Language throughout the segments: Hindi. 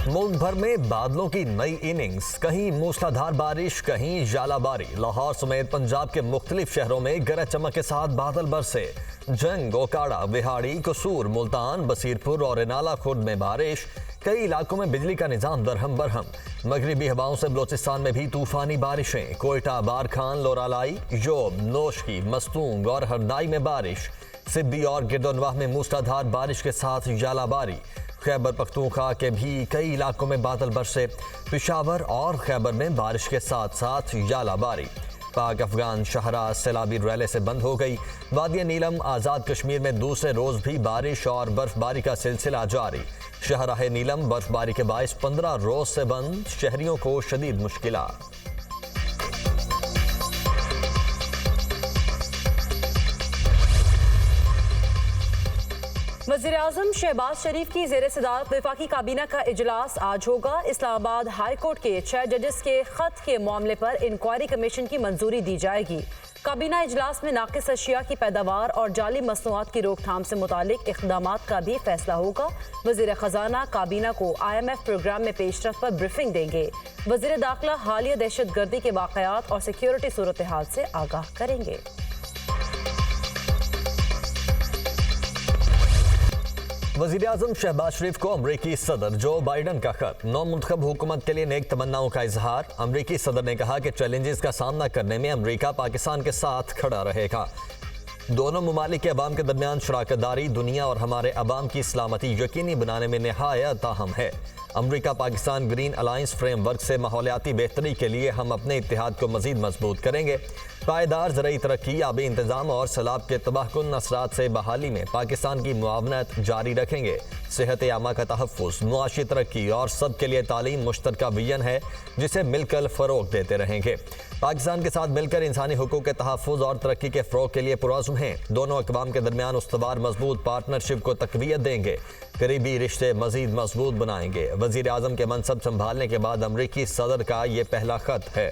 मुल्क भर में बादलों की नई इनिंग्स, कहीं मूसलाधार बारिश, कहीं जालाबारी। लाहौर समेत पंजाब के मुख्तलिफ शहरों में गरज चमक के साथ बादल बरसे। जंग, ओकाड़ा, बिहाड़ी, कसूर, मुल्तान, बसीरपुर और इनाला खुर्द में बारिश। कई इलाकों में बिजली का निजाम दरहम बरहम। मगरिबी हवाओं से बलोचिस्तान में भी तूफानी बारिशें। कोयटा, बारखान, लोरालाई, योब, नोशकी, मस्तूंग और हरनाई में बारिश। सिद्दी और गिरदोनवाह में मूसलाधार बारिश के साथ जालाबारी। खैबर पख्तूनख्वा के भी कई इलाकों में बादल बरसे। पेशावर और खैबर में बारिश के साथ साथ जालाबारी। पाक अफगान शाहराह सैलाबी रैली से बंद हो गई। वादिया नीलम, आज़ाद कश्मीर में दूसरे रोज भी बारिश और बर्फबारी का सिलसिला जारी। शाहराह नीलम बर्फबारी के बायस 15 रोज से बंद, शहरियों को शदीद मुश्किलात। वज़ीर-ए-आज़म शहबाज शरीफ की ज़ेर सदारत वफाकी काबीना का इजलास आज होगा। इस्लामाबाद हाई कोर्ट के 6 जजेस के खत के मामले पर इंक्वायरी कमीशन की मंजूरी दी जाएगी। काबीना इजलास में नाकिस अशिया की पैदावार और जाली मसनूआत की रोकथाम से मुतालिक इक़दामात का भी फैसला होगा। वज़ीर ख़जाना काबीना को IMF प्रोग्राम में पेशरफ पर ब्रीफिंग देंगे। वज़ीर दाखिला हालिया दहशत गर्दी के वाक़यात और सिक्योरिटी सूरत हाल से आगाह करेंगे। वज़ीर-ए-आज़म शहबाज शरीफ को अमरीकी सदर जो बाइडन का खत। नौ मुंतखब हुकूमत के लिए नेक तमन्नाओं का इजहार। अमरीकी सदर ने कहा कि चैलेंजेस का सामना करने में अमरीका पाकिस्तान के साथ खड़ा रहेगा। दोनों ममालिक के अवाम के दरमियान शराकतदारी दुनिया और हमारे अवाम की सलामती यकीनी बनाने में नहायत अहम है। अमरीका पाकिस्तान ग्रीन अलायंस फ्रेमवर्क से माहौलियाती बेहतरी के लिए हम अपने इत्तेहाद को मजीद मजबूत करेंगे। पायदार ज़राई तरक्की, आबी इंतजाम और सैलाब के तबाहकुन असरात से बहाली में पाकिस्तान की मुआवनत जारी रखेंगे। सेहत आमा का तहफ़्फ़ुज़, मुआशी तरक्की और सब के लिए तालीम मुश्तरका विजन है जिसे मिलकर फ़रोग़ देते रहेंगे। पाकिस्तान के साथ मिलकर इंसानी हुकूक़ के तहफ़्फ़ुज़ और तरक्की के फ़रोग़ के लिए पुरअज़्म हैं। दोनों अक़वाम के दरमियान उस्तवार मजबूत पार्टनरशिप को तक़वियत देंगे। करीबी रिश्ते मज़ीद मजबूत बनाएंगे। वज़ीर-ए-आज़म के मनसब संभालने के बाद अमरीकी सदर का ये पहला ख़त है।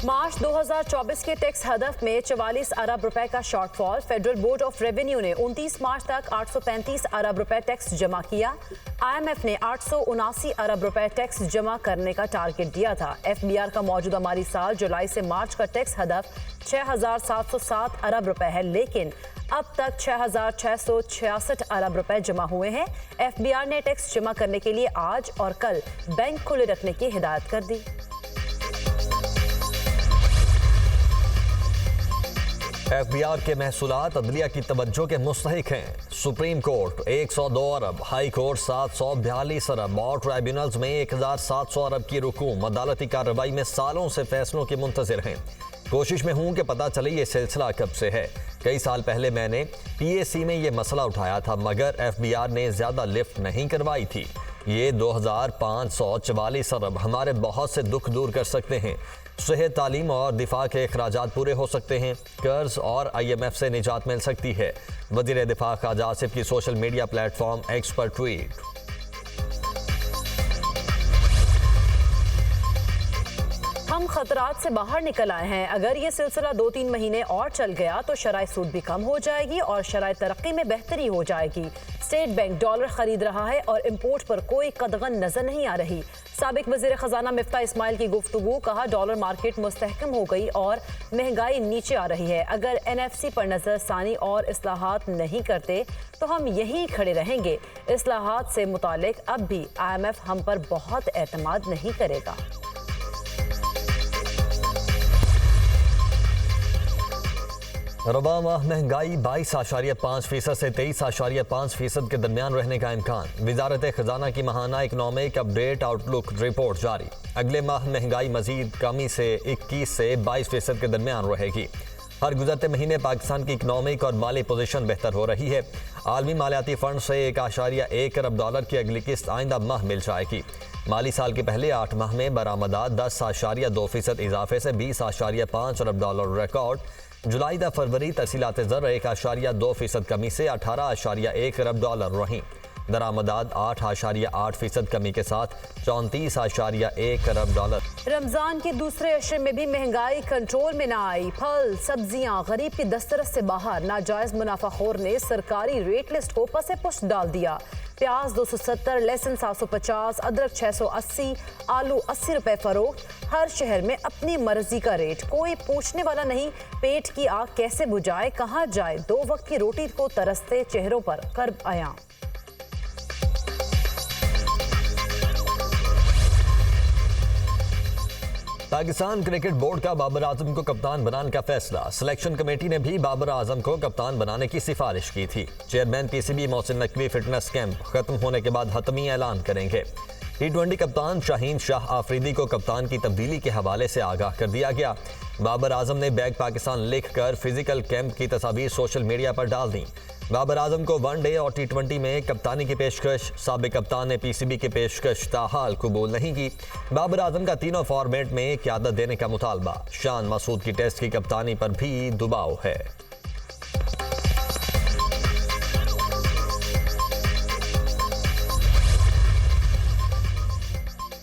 मार्च 2024 के टैक्स हदफ में 44 अरब रुपए का shortfall. Federal board of revenue ने 29 मार्च तक 835 अरब रुपए टैक्स जमा किया। IMF ने 879 अरब रुपए टैक्स जमा करने का टारगेट दिया था। FBR का मौजूदा माली साल जुलाई से मार्च का टैक्स हदफ 6,707 अरब रुपए है, लेकिन अब तक 6,666 अरब रुपए जमा हुए हैं। FBR ने टैक्स जमा करने के लिए आज और कल बैंक खुले रखने की हिदायत कर दी। FBR के महसूलात अदलिया की तवज्जो के मुस्तहिक हैं। सुप्रीम कोर्ट 102 अरब, हाई कोर्ट 742 अरब और ट्राइब्यूनल्स में 1700 अरब की रकूम अदालती कार्रवाई में सालों से फैसलों के मुंतज़िर हैं। कोशिश में हूँ कि पता चले ये सिलसिला कब से है। कई साल पहले मैंने PAC में ये मसला उठाया था, मगर FBR ने ज़्यादा लिफ्ट नहीं करवाई थी। ये 2544 अरब हमारे बहुत से दुख दूर कर सकते हैं। सेहत, तालीम और दिफा के अखराजात पूरे हो सकते हैं। कर्ज और IMF से निजात मिल सकती है। वज़ीर दिफा ख्वाजा आसिफ की सोशल मीडिया प्लेटफॉर्म एक्स पर ट्वीट। हम खतरात से बाहर निकल आए हैं। अगर ये सिलसिला 2-3 महीने और चल गया तो शराय सूद भी कम हो जाएगी और शराय तरक्की में बेहतरी हो जाएगी। स्टेट बैंक डॉलर खरीद रहा है और इंपोर्ट पर कोई कदगन नजर नहीं आ रही। साबिक वज़ीर ख़जाना मिफ्ता इस्माइल की गुफ्तगू, कहा डॉलर मार्केट मुस्तहकम हो गई और महंगाई नीचे आ रही है। अगर NFC पर नजर सानी और इस्लाहात नहीं करते तो हम यहीं खड़े रहेंगे। इस्लाहात से मुतालिक अब भी IMF हम पर बहुत एतमाद नहीं करेगा। रबा माह महंगाई 22.5% से 23.5% के दरमियान रहने का इम्कान। वजारत खजाना की माहाना इकनॉमिक अपडेट आउटलुक रिपोर्ट जारी। अगले माह महंगाई मजीद कमी से 21 से 22% के दरमियान रहेगी। हर गुजरते महीने पाकिस्तान की इकनॉमिक और माली पोजीशन बेहतर हो रही है। आलमी मालियाती फंड से 1.1 अरब डॉलर की अगली किस्त आइंदा माह मिल जाएगी। माली साल के पहले 8 माह में बरामदात 10.2% इजाफे से 20.5 अरब डॉलर रिकॉर्ड। जुलाई ता फरवरी तहसीलात ज़र 1.2% कमी से 18.1 अरब डॉलर रहीं। दरामदात 8.8% कमी के साथ 34.1 अरब डॉलर। रमजान के दूसरे अशरे में भी महंगाई कंट्रोल में न आई। फल सब्जियां गरीब की दस्तरस से बाहर। नाजायज मुनाफाखोर ने सरकारी रेट लिस्ट को पसे पुष्ट डाल दिया। प्याज 270, लहसुन 750, अदरक 680, आलू 80 रुपए फरोख्त। हर शहर में अपनी मर्जी का रेट, कोई पूछने वाला नहीं। पेट की आग कैसे बुझाए, कहां जाए, 2 वक्त की रोटी को तरसते चेहरों पर कर्ब आया। पाकिस्तान क्रिकेट बोर्ड का बाबर आजम को कप्तान बनाने का फैसला। सिलेक्शन कमेटी ने भी बाबर आजम को कप्तान बनाने की सिफारिश की थी। Chairman PCB Mohsin Naqvi fitness camp खत्म होने के बाद हतमी ऐलान करेंगे। T20 कप्तान शाहीन शाह आफरीदी को कप्तान की तब्दीली के हवाले से आगाह कर दिया गया। बाबर आजम ने बैक पाकिस्तान लिखकर फिजिकल कैंप की तस्वीर सोशल मीडिया पर डाल दी। बाबर आजम को वनडे और T20 में कप्तानी की पेशकश। साबिक कप्तान ने पीसीबी की पेशकश ताहाल कबूल नहीं की। बाबर आजम का तीनों फॉर्मेट में क़यादत देने का मुतालबा। शान मसूद की टेस्ट की कप्तानी पर भी दबाव है।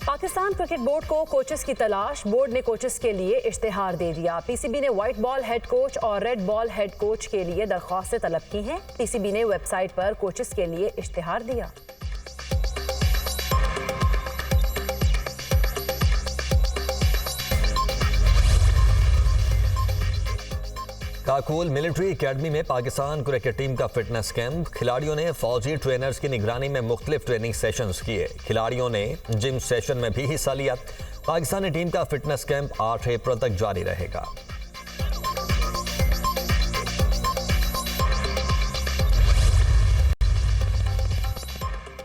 पाकिस्तान क्रिकेट बोर्ड को कोचेस की तलाश। बोर्ड ने कोचेस के लिए इश्तिहार दे दिया। पीसीबी ने व्हाइट बॉल हेड कोच और रेड बॉल हेड कोच के लिए दरख्वास्तें तलब की हैं। पीसीबी ने वेबसाइट पर कोचेस के लिए इश्तिहार दिया। काकुल मिलिट्री एकेडमी में पाकिस्तान क्रिकेट टीम का फिटनेस कैंप। खिलाड़ियों ने फौजी ट्रेनर्स की निगरानी में मुख्तलिफ ट्रेनिंग सेशंस किए। खिलाड़ियों ने जिम सेशन में भी हिस्सा लिया। पाकिस्तानी टीम का फिटनेस कैंप 8 अप्रैल तक जारी रहेगा।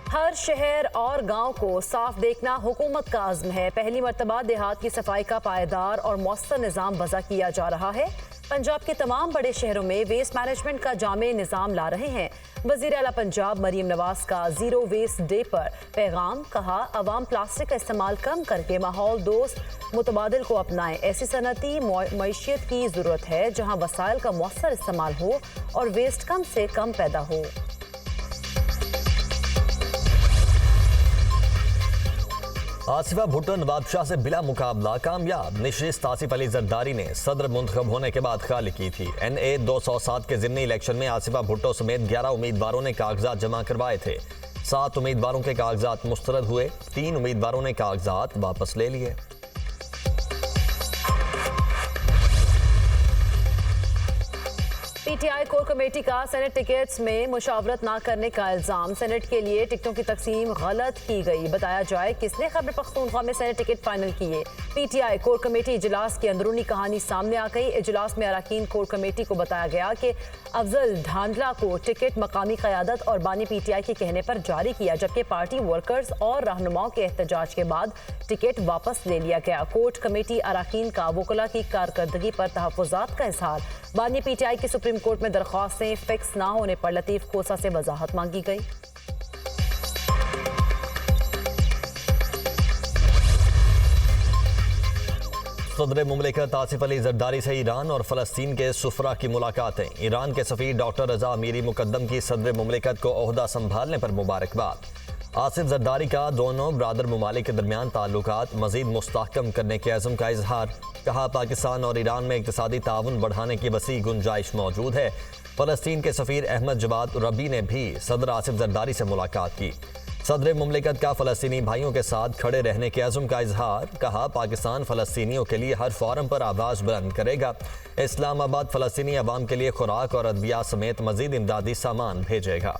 हर शहर और गांव को साफ देखना हुकूमत का अज़्म है। पहली मर्तबा देहात की सफाई का पायदार और मौसर निज़ाम वज़ा किया जा रहा है। पंजाब के तमाम बड़े शहरों में वेस्ट मैनेजमेंट का जामे निज़ाम ला रहे हैं। वज़ीर आला पंजाब मरीम नवाज का ज़ीरो वेस्ट डे पर पैगाम। कहा, अवाम प्लास्टिक का इस्तेमाल कम करके माहौल दोस्त मुतबादिल को अपनाएं। ऐसी सनती मईशियत की ज़रूरत है जहाँ वसाइल का मौसर इस्तेमाल हो और वेस्ट कम से कम पैदा हो। आसिफा भुट्टो नवाब शाह से बिला मुकाबला कामयाब। नशिस्त आसिफ अली जरदारी ने सदर मुंतखब होने के बाद खाली की थी। NA 207 के ज़िमनी इलेक्शन में आसिफा भुट्टो समेत 11 उम्मीदवारों ने कागजात जमा करवाए थे। 7 उम्मीदवारों के कागजात मुस्तरद हुए। 3 उम्मीदवारों ने कागजात वापस ले लिए। पीटीआई कोर कमेटी का सेनेट टिकट्स में मुशावरत ना करने का इल्जाम। सेनेट के लिए टिकटों की तकसीम गलत की गई। बताया जाए किसने खैबर पख्तूनख्वा में सेनेट टिकट फाइनल किए। पीटीआई कोर कमेटी इजलास की अंदरूनी कहानी सामने आ गई। इजलास में अरकान कोर कमेटी को बताया गया कि अफजल ढांडला को टिकट मकामी क़यादत और बानी पीटीआई के कहने पर जारी किया, जबकि पार्टी वर्कर्स और रहनुमाओं के एहतजाज के बाद टिकट वापस ले लिया गया। कोर्ट कमेटी अरकान का वकला की कारकर्दगी पर तहफ़्फ़ुज़ात का इज़हार। बानी पीटीआई की सुप्रीम कोर्ट में दरख्वास्तें फिक्स ना होने पर लतीफ़ खोसा से वजाहत मांगी गई। सदर मुमलिकत आसिफ अली जरदारी से ईरान और फ़लस्तीन के सुफरा की मुलाकातें। ईरान के सफ़ीर डॉक्टर रज़ा अमीरी मुकद्दम की सदर मुमलिकत को ओहदा संभालने पर मुबारकबाद। आसिफ जरदारी का दोनों ब्रादर ममालिक के दरमियान ताल्लुकात मज़ीद मुस्तहकम करने के अज़्म का इजहार। कहा, पाकिस्तान और ईरान में इक़्तिसादी ताउन बढ़ाने की वसी गुंजाइश मौजूद है। फ़लस्तीन के सफ़ीर अहमद जवाद रबी ने भी सदर आसिफ जरदारी से मुलाकात की। सदर मुमलिकत का फ़लस्तीनी भाइयों के साथ खड़े रहने के अज़्म का इजहार। कहा, पाकिस्तान फ़लस्तीनियों के लिए हर फोरम पर आवाज़ बुलंद करेगा। इस्लामाबाद फ़लस्तीनी अवाम के लिए खुराक और अद्वियात समेत मज़ीद इमदादी सामान भेजेगा।